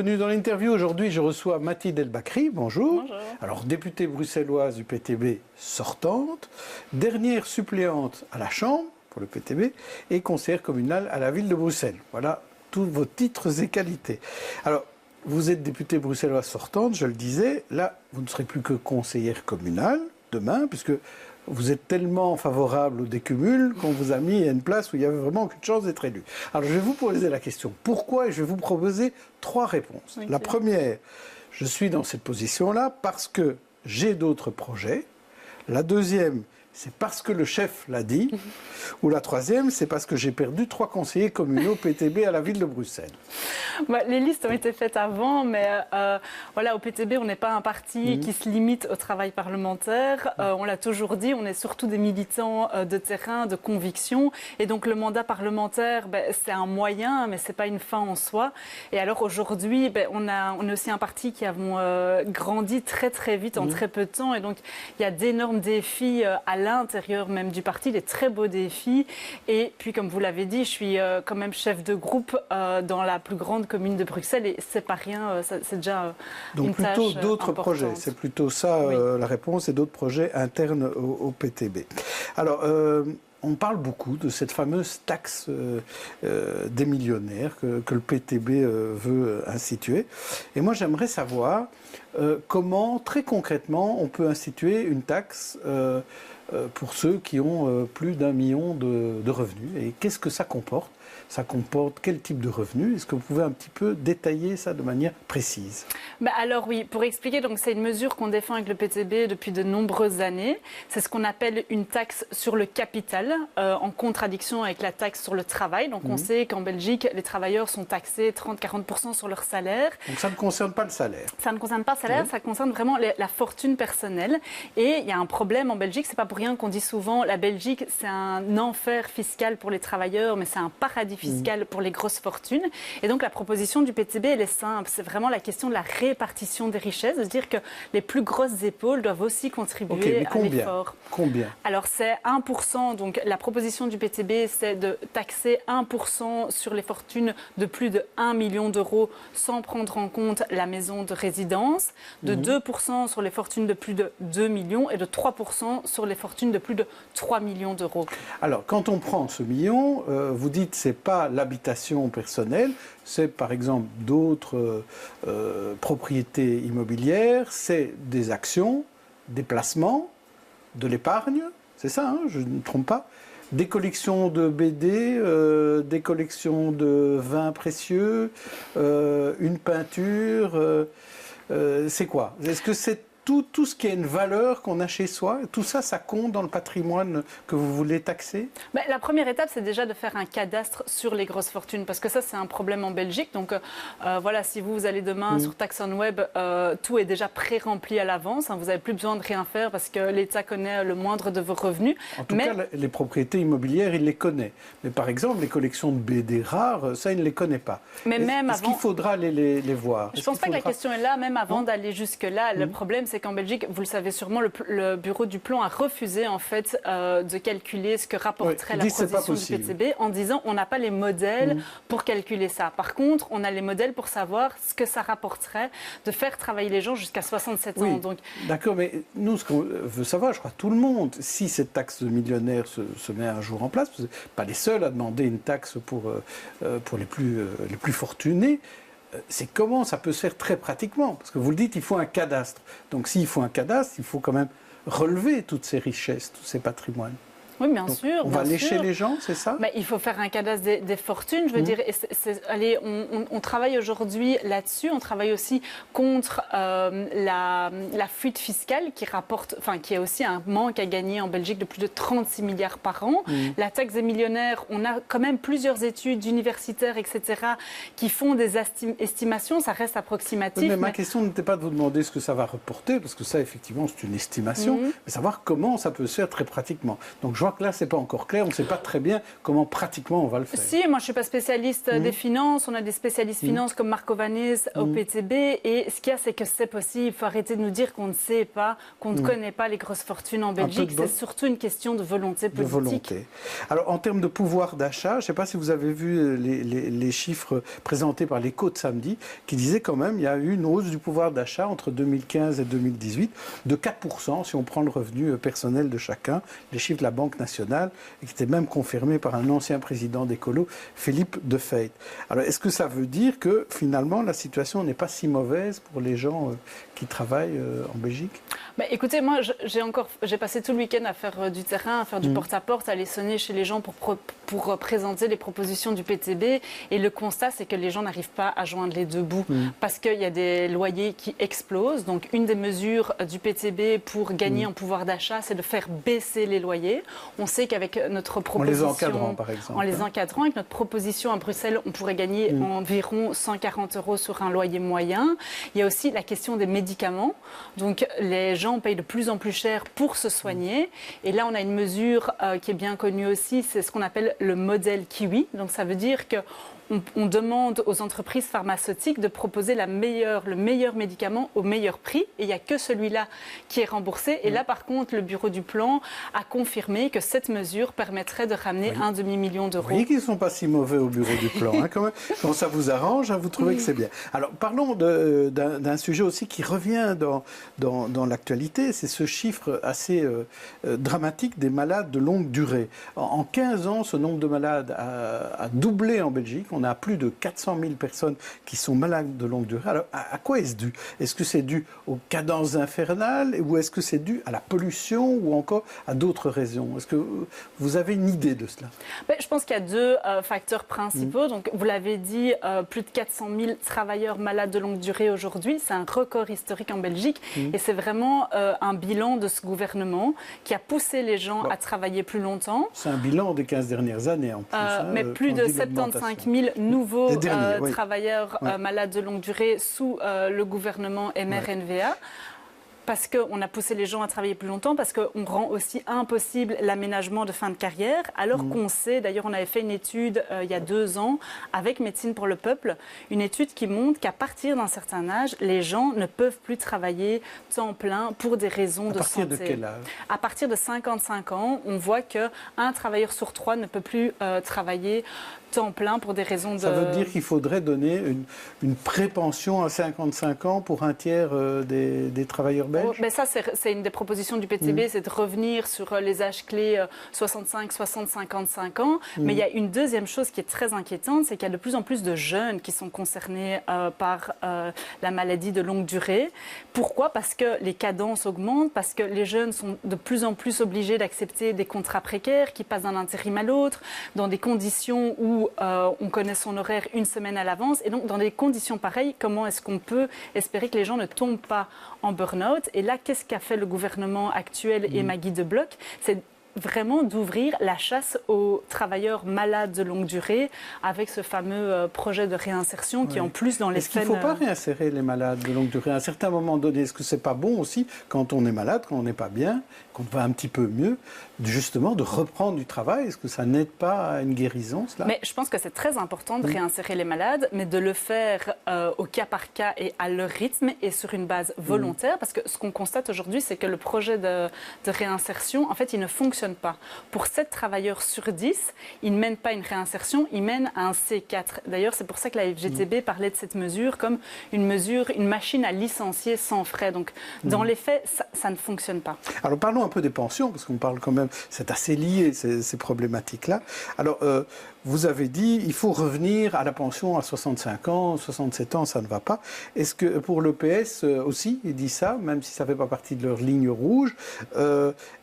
bienvenue dans l'interview. Aujourd'hui, je reçois Mathilde El-Bakri. Bonjour. Bonjour. Alors, députée bruxelloise du PTB sortante, dernière suppléante à la Chambre pour le PTB et conseillère communale à la ville de Bruxelles. Voilà tous vos titres et qualités. Alors, vous êtes députée bruxelloise sortante, je le disais. Là, vous ne serez plus que conseillère communale demain, puisque vous êtes tellement favorable au décumul qu'on vous a mis à une place où il n'y avait vraiment aucune chance d'être élu. Alors, je vais vous poser la question. Pourquoi? Et je vais vous proposer 3 réponses. Okay. La première, je suis dans cette position-là parce que j'ai d'autres projets. La deuxième, c'est parce que le chef l'a dit. Ou la troisième, c'est parce que j'ai perdu 3 conseillers communaux PTB à la ville de Bruxelles. Les listes ont été faites avant, mais voilà, au PTB, on n'est pas un parti qui se limite au travail parlementaire. On l'a toujours dit, on est surtout des militants de terrain, de conviction. Et donc le mandat parlementaire, c'est un moyen, mais ce n'est pas une fin en soi. Et alors aujourd'hui, on est aussi un parti qui avons grandi très très vite en très peu de temps. Et donc il y a d'énormes défis à l'intérieur même du parti, des très beaux défis. Et puis comme vous l'avez dit, je suis quand même chef de groupe dans la plus grande commune de Bruxelles et c'est pas rien, c'est déjà donc une tâche plutôt d'autres importante. projets, c'est plutôt ça Oui. la réponse, et d'autres projets internes au PTB. Alors, on parle beaucoup de cette fameuse taxe des millionnaires que le PTB veut instituer. Et moi, j'aimerais savoir comment, très concrètement, on peut instituer une taxe pour ceux qui ont plus d'1 million de revenus. Et qu'est-ce que ça comporte? Ça comporte quel type de revenus? Est-ce que vous pouvez un petit peu détailler ça de manière précise? Alors oui, pour expliquer, donc c'est une mesure qu'on défend avec le PTB depuis de nombreuses années. C'est ce qu'on appelle une taxe sur le capital, en contradiction avec la taxe sur le travail. Donc on sait qu'en Belgique, les travailleurs sont taxés 30-40% sur leur salaire. Donc ça ne concerne pas le salaire? Ça ne concerne pas le salaire, ça concerne vraiment la fortune personnelle. Et il y a un problème en Belgique, c'est pas pour rien qu'on dit souvent la Belgique, c'est un enfer fiscal pour les travailleurs, mais c'est un paradis fiscal pour les grosses fortunes. Et donc la proposition du PTB, elle est simple. C'est vraiment la question de la répartition des richesses, de se dire que les plus grosses épaules doivent aussi contribuer à l'effort. Combien? Alors c'est 1%. Donc la proposition du PTB, c'est de taxer 1% sur les fortunes de plus de 1 million d'euros sans prendre en compte la maison de résidence, de 2% sur les fortunes de plus de 2 millions et de 3% sur les fortunes de plus de 3 millions d'euros. Alors, quand on prend ce million, vous dites c'est pas l'habitation personnelle, c'est par exemple d'autres propriétés immobilières, c'est des actions, des placements, de l'épargne, c'est ça, hein, je ne me trompe pas, des collections de BD, des collections de vins précieux, une peinture, c'est quoi? Est-ce que c'est tout ce qui a une valeur qu'on a chez soi, tout ça, ça compte dans le patrimoine que vous voulez taxer? La première étape, c'est déjà de faire un cadastre sur les grosses fortunes, parce que ça, c'est un problème en Belgique. Donc voilà, si vous allez demain sur Tax on Web, tout est déjà pré-rempli à l'avance. Hein, vous n'avez plus besoin de rien faire parce que l'État connaît le moindre de vos revenus. En tout cas, les propriétés immobilières, il les connaît. Mais par exemple, les collections de BD rares, ça, il ne les connaît pas. Mais même Est-ce qu'il faudra les voir? Je ne pense pas que la question est là, même avant d'aller jusque-là. Le problème, c'est qu'en Belgique, vous le savez sûrement, le bureau du plan a refusé en fait de calculer ce que rapporterait la proposition du PTB en disant on n'a pas les modèles pour calculer ça. Par contre, on a les modèles pour savoir ce que ça rapporterait de faire travailler les gens jusqu'à 67 ans. Donc... D'accord, mais nous, ce qu'on veut savoir, je crois tout le monde, si cette taxe de millionnaire se met un jour en place, vous n'êtes pas les seuls à demander une taxe pour les plus fortunés. C'est comment ça peut se faire très pratiquement? Parce que vous le dites, il faut un cadastre. Donc s'il faut un cadastre, il faut quand même relever toutes ces richesses, tous ces patrimoines. Oui, bien sûr. On va lécher les gens, c'est ça? Il faut faire un cadastre des fortunes. Je veux dire, allez, on travaille aujourd'hui là-dessus. On travaille aussi contre la fuite fiscale qui est aussi un manque à gagner en Belgique de plus de 36 milliards par an. La taxe des millionnaires, on a quand même plusieurs études universitaires, etc., qui font des estimations. Ça reste approximatif. Oui, mais ma question n'était pas de vous demander ce que ça va reporter, parce que ça, effectivement, c'est une estimation, mais savoir comment ça peut se faire très pratiquement. Donc, vois que là, c'est pas encore clair. On ne sait pas très bien comment pratiquement on va le faire. Si, moi je suis pas spécialiste des finances. On a des spécialistes finances comme Marco Vanès au PTB. Et ce qu'il y a, c'est que c'est possible. Il faut arrêter de nous dire qu'on ne sait pas, qu'on ne connaît pas les grosses fortunes en Belgique. C'est surtout une question de volonté politique. De volonté. Alors, en termes de pouvoir d'achat, je ne sais pas si vous avez vu les chiffres présentés par l'Écho de samedi, qui disaient quand même qu'il y a eu une hausse du pouvoir d'achat entre 2015 et 2018 de 4%, si on prend le revenu personnel de chacun, les chiffres de la Banque nationale, et qui étaient même confirmés par un ancien président d'Écolo, Philippe De Feyt. Alors, est-ce que ça veut dire que, finalement, la situation n'est pas si mauvaise pour les gens qui travaillent en Belgique? Écoutez, moi, j'ai passé tout le week-end à faire du terrain, à faire du porte-à-porte, à aller sonner chez les gens pour présenter les propositions du PTB. Et le constat, c'est que les gens n'arrivent pas à joindre les deux bouts parce qu'il y a des loyers qui explosent. Donc, une des mesures du PTB pour gagner en pouvoir d'achat, c'est de faire baisser les loyers. On sait qu'avec notre proposition... En les encadrant, par exemple. En les encadrant. Avec notre proposition à Bruxelles, on pourrait gagner environ 140 € sur un loyer moyen. Il y a aussi la question des médicaments. Donc, les gens payent de plus en plus cher pour se soigner. Et là, on a une mesure qui est bien connue aussi, c'est ce qu'on appelle le modèle Kiwi. Donc, ça veut dire qu'on demande aux entreprises pharmaceutiques de proposer le meilleur médicament au meilleur prix. Et il n'y a que celui-là qui est remboursé. Et là, par contre, le bureau du plan a confirmé que cette mesure permettrait de ramener un demi-million d'euros. Vous voyez qu'ils ne sont pas si mauvais au bureau du plan. Quand même. Quand ça vous arrange, vous trouvez que c'est bien. Alors, parlons d'un sujet aussi qui revient dans l'actualité. C'est ce chiffre assez dramatique des malades de longue durée. En 15 ans, ce nombre de malades a doublé en Belgique. On a plus de 400 000 personnes qui sont malades de longue durée. Alors, à quoi est-ce dû? Est-ce que c'est dû aux cadences infernales ou est-ce que c'est dû à la pollution ou encore à d'autres raisons? Est-ce que vous avez une idée de cela? Je pense qu'il y a deux facteurs principaux. Donc, vous l'avez dit, plus de 400 000 travailleurs malades de longue durée aujourd'hui. C'est un record historique en Belgique. Et c'est vraiment un bilan de ce gouvernement qui a poussé les gens à travailler plus longtemps. C'est un bilan des 15 dernières années en plus. Mais plus de 75 000 nouveaux travailleurs malades de longue durée sous le gouvernement MRNVA. Parce qu'on a poussé les gens à travailler plus longtemps, parce qu'on rend aussi impossible l'aménagement de fin de carrière, alors qu'on sait, d'ailleurs on avait fait une étude il y a 2 ans avec Médecine pour le Peuple, une étude qui montre qu'à partir d'un certain âge, les gens ne peuvent plus travailler temps plein pour des raisons de santé. À partir de quel âge? À partir de 55 ans, on voit qu'un travailleur sur 3 ne peut plus travailler temps plein pour des raisons de... Ça veut dire qu'il faudrait donner une prépension à 55 ans pour un tiers des travailleurs belges? Ça, c'est une des propositions du PTB, c'est de revenir sur les âges clés 65, 60, 55 ans. Mais il y a une deuxième chose qui est très inquiétante, c'est qu'il y a de plus en plus de jeunes qui sont concernés par la maladie de longue durée. Pourquoi? Parce que les cadences augmentent, parce que les jeunes sont de plus en plus obligés d'accepter des contrats précaires qui passent d'un intérim à l'autre, dans des conditions où on connaît son horaire une semaine à l'avance. Et donc, dans des conditions pareilles, comment est-ce qu'on peut espérer que les gens ne tombent pas en burn-out? Et là, qu'est-ce qu'a fait le gouvernement actuel et Maggie De Bloch? C'est vraiment d'ouvrir la chasse aux travailleurs malades de longue durée avec ce fameux projet de réinsertion qui, en plus, dans les faits... Est-ce qu'il ne faut pas réinsérer les malades de longue durée à un certain moment donné? Est-ce que ce n'est pas bon aussi, quand on est malade, quand on n'est pas bien, qu'on va un petit peu mieux, justement, de reprendre du travail? Est-ce que ça n'aide pas à une guérison, cela? Mais je pense que c'est très important de réinsérer les malades, mais de le faire au cas par cas et à leur rythme et sur une base volontaire. Parce que ce qu'on constate aujourd'hui, c'est que le projet de réinsertion, en fait, il ne fonctionne pas. Pour 7 travailleurs sur 10, ils ne mènent pas une réinsertion, ils mènent à un C4. D'ailleurs, c'est pour ça que la FGTB parlait de cette mesure comme une machine à licencier sans frais. Donc, dans les faits, ça ne fonctionne pas. Alors, parlons un peu des pensions, parce qu'on parle quand même, c'est assez lié, ces problématiques-là. Alors, vous avez dit, il faut revenir à la pension à 65 ans, 67 ans, ça ne va pas. Est-ce que pour le PS aussi, il dit ça, même si ça ne fait pas partie de leur ligne rouge,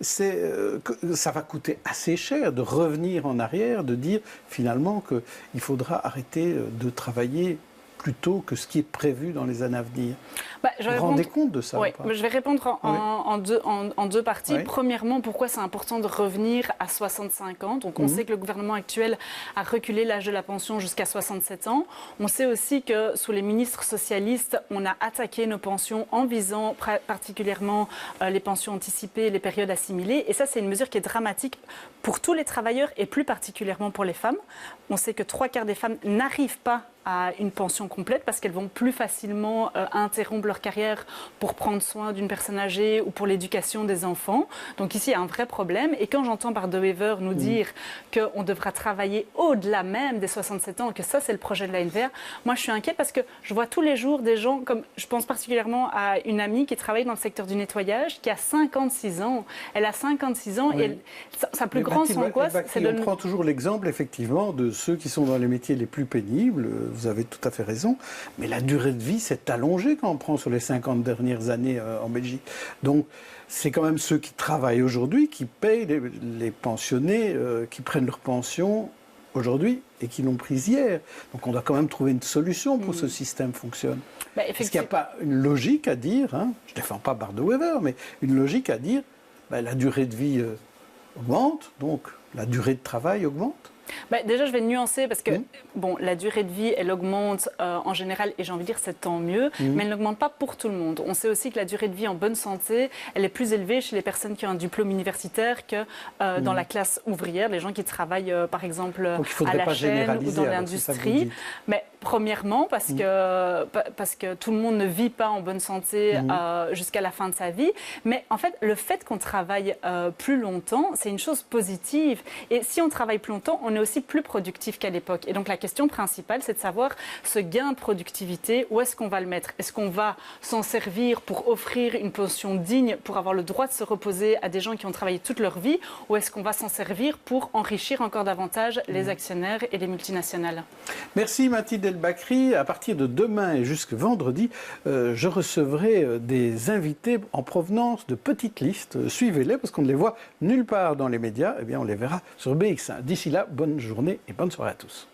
ça va coûter assez cher de revenir en arrière, de dire finalement qu'il faudra arrêter de travailler plus tôt que ce qui est prévu dans les années à venir. Vous vous rendez compte de ça? Oui, je vais répondre en deux parties. Oui. Premièrement, pourquoi c'est important de revenir à 65 ans. Donc, on sait que le gouvernement actuel a reculé l'âge de la pension jusqu'à 67 ans. On sait aussi que sous les ministres socialistes, on a attaqué nos pensions en visant particulièrement les pensions anticipées et les périodes assimilées. Et ça, c'est une mesure qui est dramatique pour tous les travailleurs et plus particulièrement pour les femmes. On sait que 3/4 des femmes n'arrivent pas à une pension complète parce qu'elles vont plus facilement interrompre leur carrière pour prendre soin d'une personne âgée ou pour l'éducation des enfants. Donc ici, il y a un vrai problème. Et quand j'entends par De Wever nous dire qu'on devra travailler au-delà même des 67 ans, que ça, c'est le projet de la NVA, moi, je suis inquiète parce que je vois tous les jours des gens, comme je pense particulièrement à une amie qui travaille dans le secteur du nettoyage, qui a 56 ans. Elle a 56 ans et sa plus grande angoisse, c'est de... On prend toujours l'exemple, effectivement, de ceux qui sont dans les métiers les plus pénibles. Vous avez tout à fait raison. Mais la durée de vie s'est allongée quand on prend sur les 50 dernières années en Belgique. Donc, c'est quand même ceux qui travaillent aujourd'hui qui payent les pensionnés qui prennent leur pension aujourd'hui et qui l'ont prise hier. Donc, on doit quand même trouver une solution pour que ce système fonctionne. Est-ce qu'il n'y a pas une logique à dire, je ne défends pas Bart De Wever, mais une logique à dire la durée de vie augmente, donc la durée de travail augmente? Déjà, je vais nuancer parce que la durée de vie, elle augmente en général et j'ai envie de dire c'est tant mieux, mais elle n'augmente pas pour tout le monde. On sait aussi que la durée de vie en bonne santé, elle est plus élevée chez les personnes qui ont un diplôme universitaire que dans la classe ouvrière, les gens qui travaillent par exemple à la chaîne ou dans l'industrie. Mais premièrement, parce que tout le monde ne vit pas en bonne santé jusqu'à la fin de sa vie, mais en fait, le fait qu'on travaille plus longtemps, c'est une chose positive. Et si on travaille plus longtemps, on est aussi plus productif qu'à l'époque. Et donc la question principale, c'est de savoir ce gain de productivité, où est-ce qu'on va le mettre? Est-ce qu'on va s'en servir pour offrir une pension digne, pour avoir le droit de se reposer à des gens qui ont travaillé toute leur vie, ou est-ce qu'on va s'en servir pour enrichir encore davantage les actionnaires et les multinationales? Merci Mathilde El Bakri. À partir de demain et jusqu'à vendredi, je recevrai des invités en provenance de petites listes. Suivez-les parce qu'on ne les voit nulle part dans les médias. Eh bien, on les verra sur BX1. D'ici là, bonne journée et bonne soirée à tous.